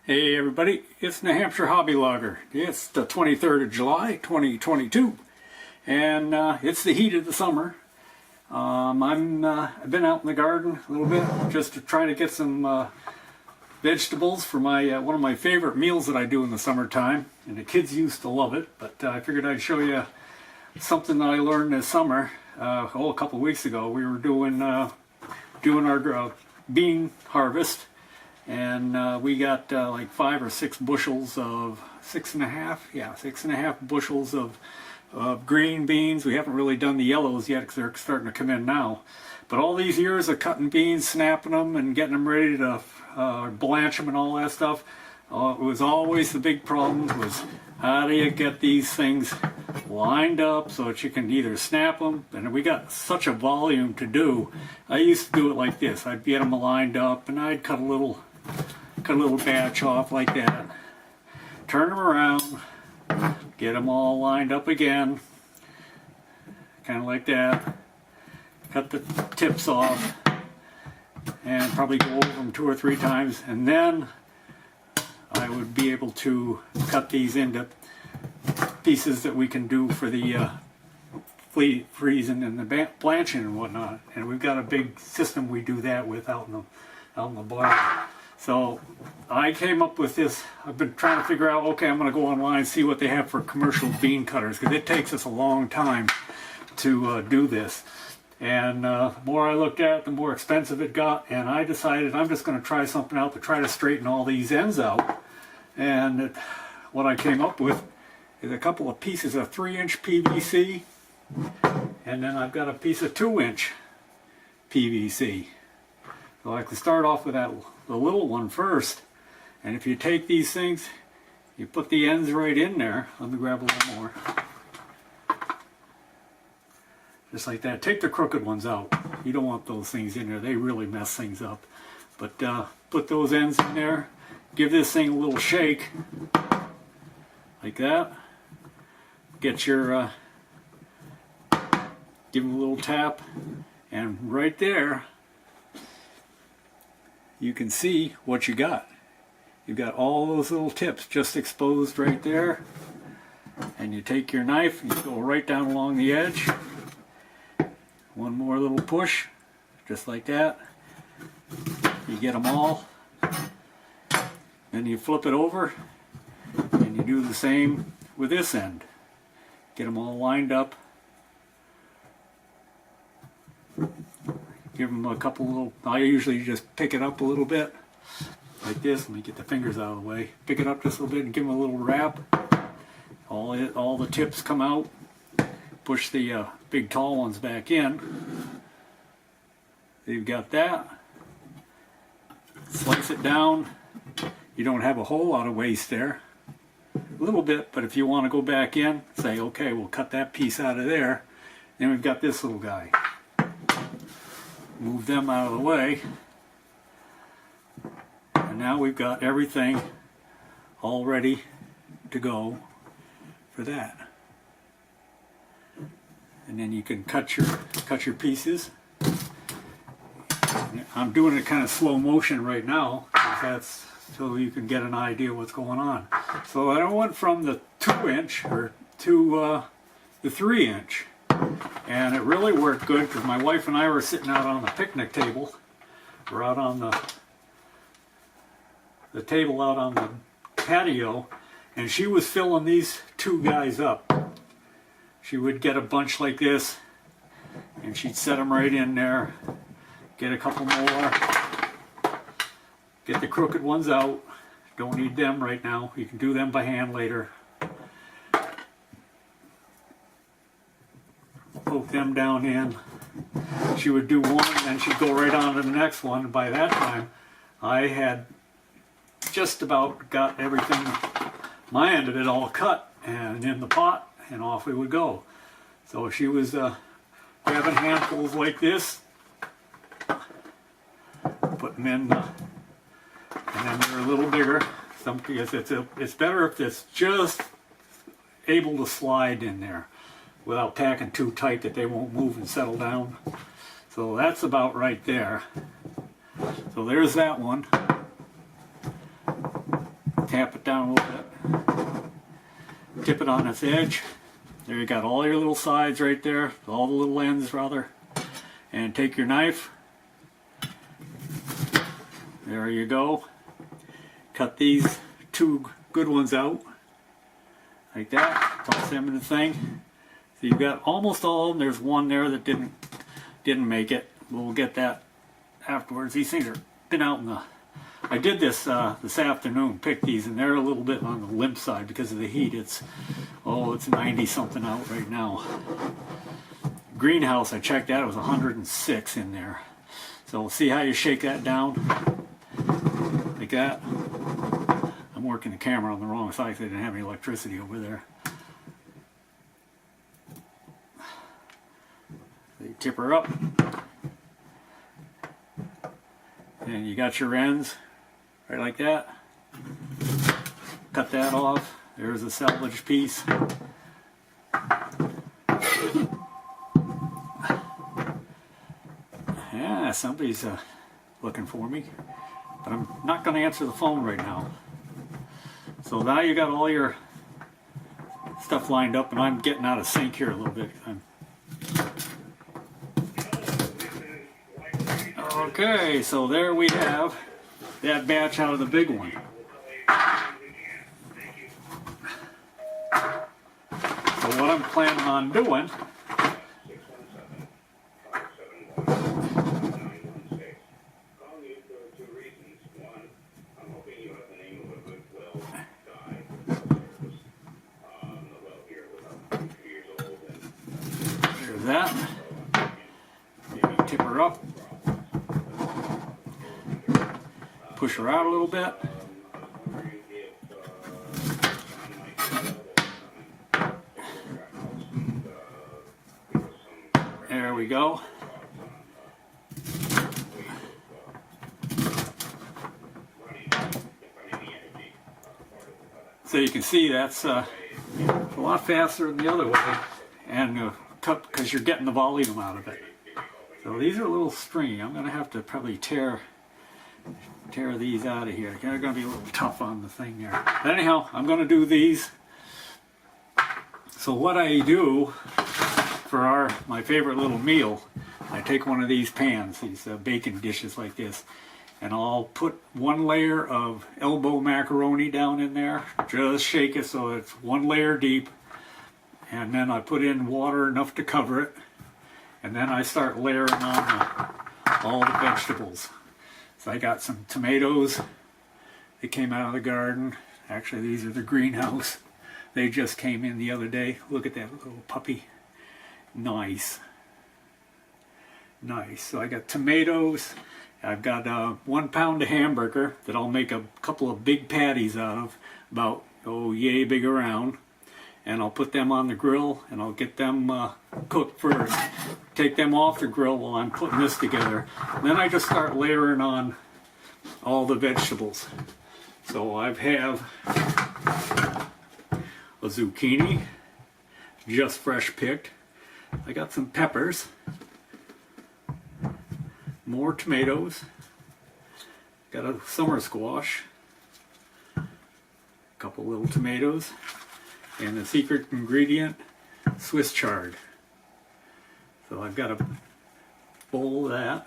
Hey everybody, it's New Hampshire Hbbyloggr. It's the 23rd of July, 2022, and it's the heat of the summer. I've been out in the garden a little bit just to try to get some vegetables for my one of my favorite meals that I do in the summertime, and the kids used to love it, but I figured I'd show you something that I learned this summer. A couple weeks ago we were doing our bean harvest. And we got like 5 or 6 bushels of 6.5 bushels of green beans. We haven't really done the yellows yet because they're starting to come in now. But all these years of cutting beans, snapping them, and getting them ready to blanch them and all that stuff, it was always the big problem was how do you get these things lined up so that you can either snap them, and we got such a volume to do. I used to do it like this. I'd get them lined up and I'd cut a little batch off like that, turn them around, get them all lined up again, kind of like that, cut the tips off, and probably go over them 2 or 3 times, and then I would be able to cut these into pieces that we can do for the freezing and the blanching and whatnot. And we've got a big system we do that with out in the barn. So I came up with this. I've been trying to figure out, okay, I'm going to go online and see what they have for commercial bean cutters, because it takes us a long time to do this. And the more I looked at it, the more expensive it got, and I decided I'm just going to try something out to try to straighten all these ends out. And what I came up with is a couple of pieces of 3-inch PVC, and then I've got a piece of 2-inch PVC. So I can start off with the little one first, and if you take these things, you put the ends right in there. Let me grab a little more. Just like that. Take the crooked ones out. You don't want those things in there. They really mess things up. But put those ends in there. Give this thing a little shake, like that. Get your, give them a little tap, and right there, you can see what you got. You've got all those little tips just exposed right there, and you take your knife and you go right down along the edge. One more little push, just like that. You get them all. Then you flip it over, and you do the same with this end. Get them all lined up. Give them a couple little, I usually just pick it up a little bit, like this. Let me get the fingers out of the way. Pick it up just a little bit and give them a little wrap. All the tips come out. Push the big tall ones back in. You've got that. Slice it down. You don't have a whole lot of waste there. A little bit, but if you want to go back in, say, okay, we'll cut that piece out of there. Then we've got this little guy. Move them out of the way, and now we've got everything all ready to go for that. And then you can cut your pieces. I'm doing it kind of slow motion right now, that's so you can get an idea what's going on. So I went from the 2-inch to the 3-inch. And it really worked good because my wife and I were sitting out on the picnic table. We're out on the table out on the patio, and she was filling these 2 guys up. She would get a bunch like this, and she'd set them right in there. Get a couple more. Get the crooked ones out. Don't need them right now. You can do them by hand later. Poke them down in. She would do one, and then she'd go right on to the next one. By that time, I had just about got everything, my end of it all cut and in the pot, and off we would go. So she was grabbing handfuls like this, put them in, and then they're a little bigger. Because it's better if it's just able to slide in there without packing too tight that they won't move and settle down. So that's about right there. So there's that one. tap it down a little bit, tip it on its edge. There you got all your little sides right there, all the little ends rather, and take your knife. There you go. Cut these two good ones out like that. Toss them in the thing. So you've got almost all of them. There's one there that didn't make it. We'll get that afterwards. These things are been out in the. I did this this afternoon. Picked these, and they're a little bit on the limp side because of the heat. It's 90 something out right now. Greenhouse, I checked that. It was 106 in there. So we'll see how you shake that down like that. I'm working the camera on the wrong side because I didn't have any electricity over there. So you tip her up, and you got your ends right like that. Cut that off. There's a salvage piece. Yeah, somebody's looking for me, but I'm not going to answer the phone right now. So now you got all your stuff lined up, and I'm getting out of sync here a little bit. Okay, so there we have that batch out of the big one. So what I'm planning on doing that. Maybe tip her up, push her out a little bit. There we go. So you can see that's a lot faster than the other way, and because you're getting the volume out of it. So these are a little stringy. I'm going to have to probably tear these out of here. They're going to be a little tough on the thing there. But anyhow, I'm going to do these. So what I do for my favorite little meal, I take one of these pans, these bacon dishes like this, and I'll put one layer of elbow macaroni down in there. Just shake it so it's one layer deep. And then I put in water enough to cover it, and then I start layering on all the vegetables. So I got some tomatoes that came out of the garden. Actually, these are the greenhouse. They just came in the other day. Look at that little puppy. Nice. Nice. So I got tomatoes. I've got 1 pound of hamburger that I'll make a couple of big patties out of, about yay big around. And I'll put them on the grill, and I'll get them cooked first. Take them off the grill while I'm putting this together. And then I just start layering on all the vegetables. So I have a zucchini, just fresh picked. I got some peppers, more tomatoes, got a summer squash, a couple little tomatoes, and the secret ingredient, Swiss chard. So I've got a bowl of that,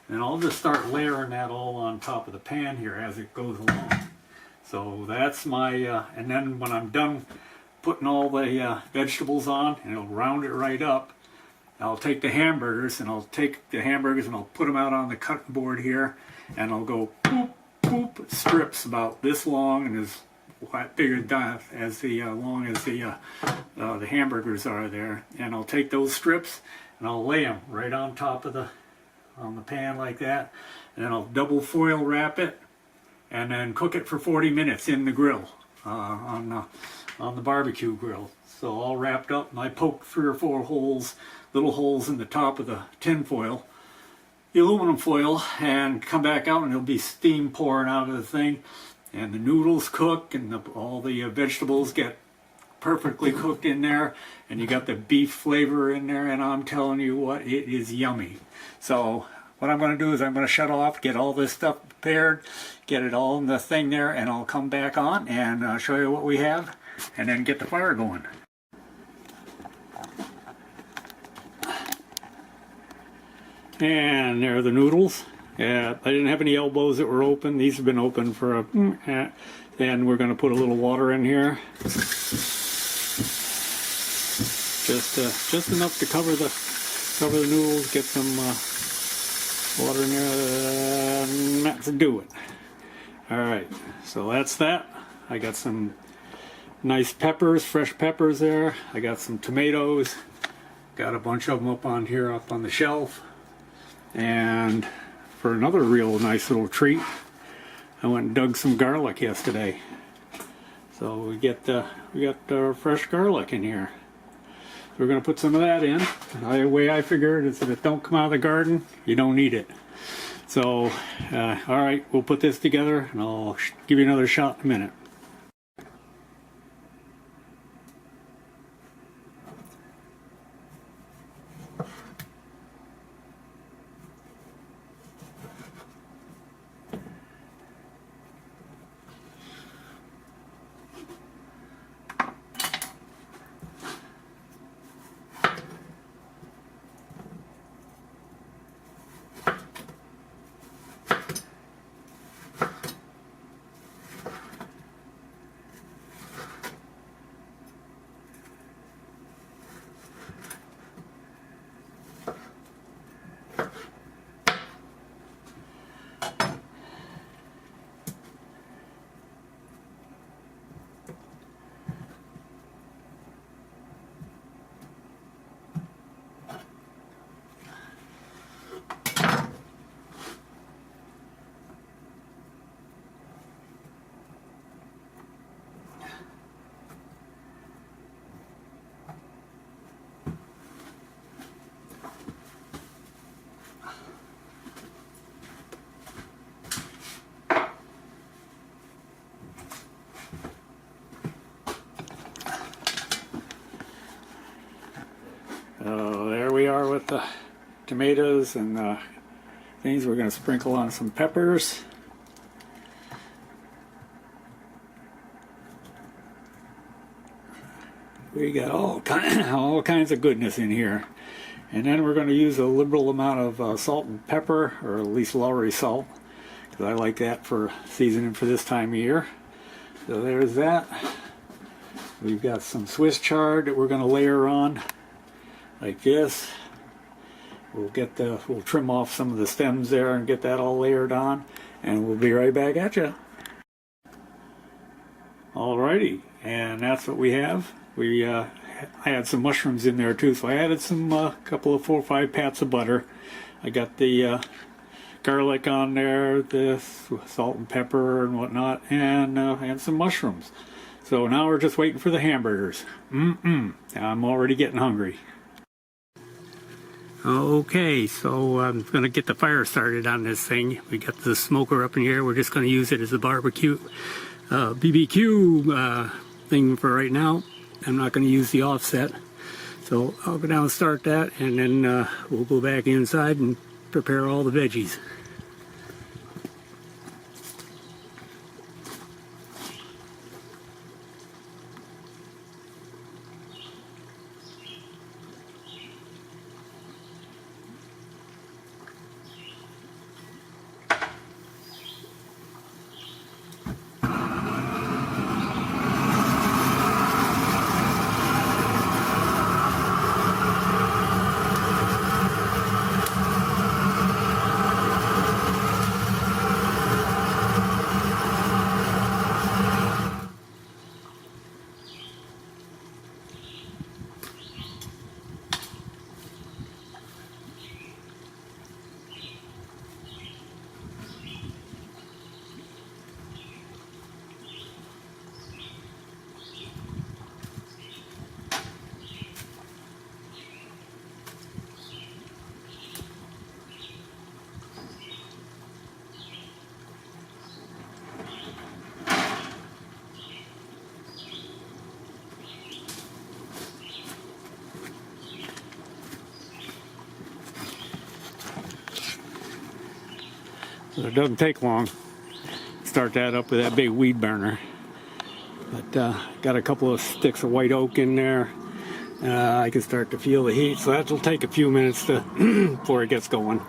and I'll just start layering that all on top of the pan here as it goes along. So that's my, and then when I'm done putting all the vegetables on, and it'll round it right up, I'll take the hamburgers, and I'll put them out on the cutting board here, and I'll go poop, poop, strips about this long and as bigger as the long as the hamburgers are there, and I'll take those strips and I'll lay them right on top of on the pan like that, and then I'll double foil wrap it, and then cook it for 40 minutes in the grill on the barbecue grill. So all wrapped up, and I poke 3 or 4 holes, little holes in the top of the tin foil, the aluminum foil, and come back out, and there'll be steam pouring out of the thing. And the noodles cook, and all the vegetables get perfectly cooked in there, and you got the beef flavor in there, and I'm telling you what, it is yummy. So what I'm going to do is I'm going to shut off, get all this stuff prepared, get it all in the thing there, and I'll come back on and show you what we have, and then get the fire going. And there are the noodles. Yeah, I didn't have any elbows that were open. These have been open for a... Then we're going to put a little water in here. Just enough to cover the noodles, get some water in there, and that's to do it. Alright, so that's that. I got some nice peppers, fresh peppers there. I got some tomatoes. Got a bunch of them up on here, up on the shelf. And for another real nice little treat, I went and dug some garlic yesterday. So we got our fresh garlic in here. So we're going to put some of that in. The way I figure it is that if it don't come out of the garden, you don't need it. So, alright, we'll put this together and I'll give you another shot in a minute. There we are with the tomatoes and things. We're going to sprinkle on some peppers. We got all kinds of goodness in here. And then we're going to use a liberal amount of salt and pepper, or at least Lowry salt, because I like that for seasoning for this time of year. So there's that. We've got some Swiss chard that we're going to layer on like this. We'll trim off some of the stems there and get that all layered on, and we'll be right back at you. Alrighty, and that's what we have. I had some mushrooms in there too, so I added some couple of 4 or 5 pats of butter. I got the garlic on there, the salt and pepper and whatnot, and some mushrooms. So now we're just waiting for the hamburgers. I'm already getting hungry. Okay, so I'm going to get the fire started on this thing. We got the smoker up in here. We're just going to use it as a barbecue, BBQ thing for right now. I'm not going to use the offset. So I'll go down and start that, and then we'll go back inside and prepare all the veggies. So it doesn't take long. Start that up with that big weed burner. But got a couple of sticks of white oak in there. I can start to feel the heat, so that'll take a few minutes to before it gets going.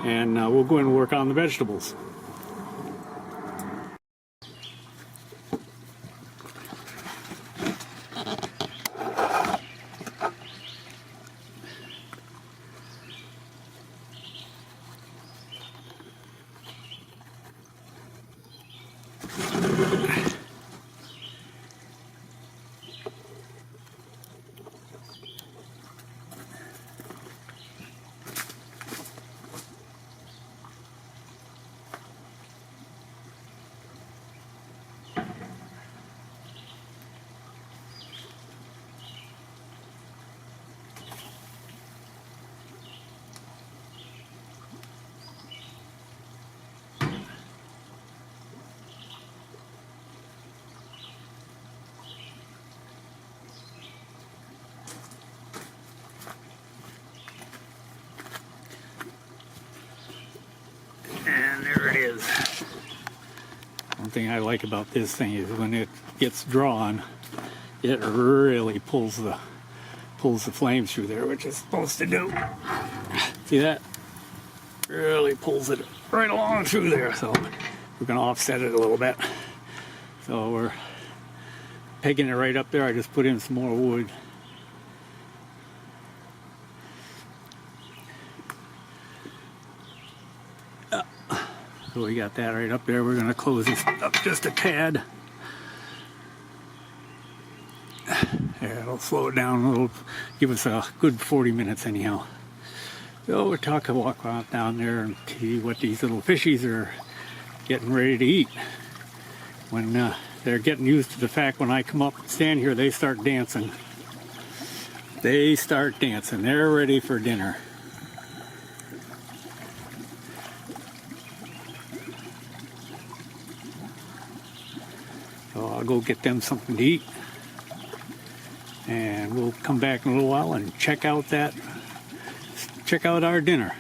And we'll go in and work on the vegetables. And there it is. One thing I like about this thing is when it gets drawn, it really pulls the flames through there, which it's supposed to do. See that? Really pulls it right along through there. So we're going to offset it a little bit. So we're pegging it right up there. I just put in some more wood. So we got that right up there. We're going to close this up just a tad. Yeah, it'll slow it down a little, give us a good 40 minutes anyhow. So we're talking, walk out down there and see what these little fishies are getting ready to eat. When they're getting used to the fact when I come up and stand here, they start dancing. They start dancing. They're ready for dinner. So I'll go get them something to eat, and we'll come back in a little while and check out our dinner.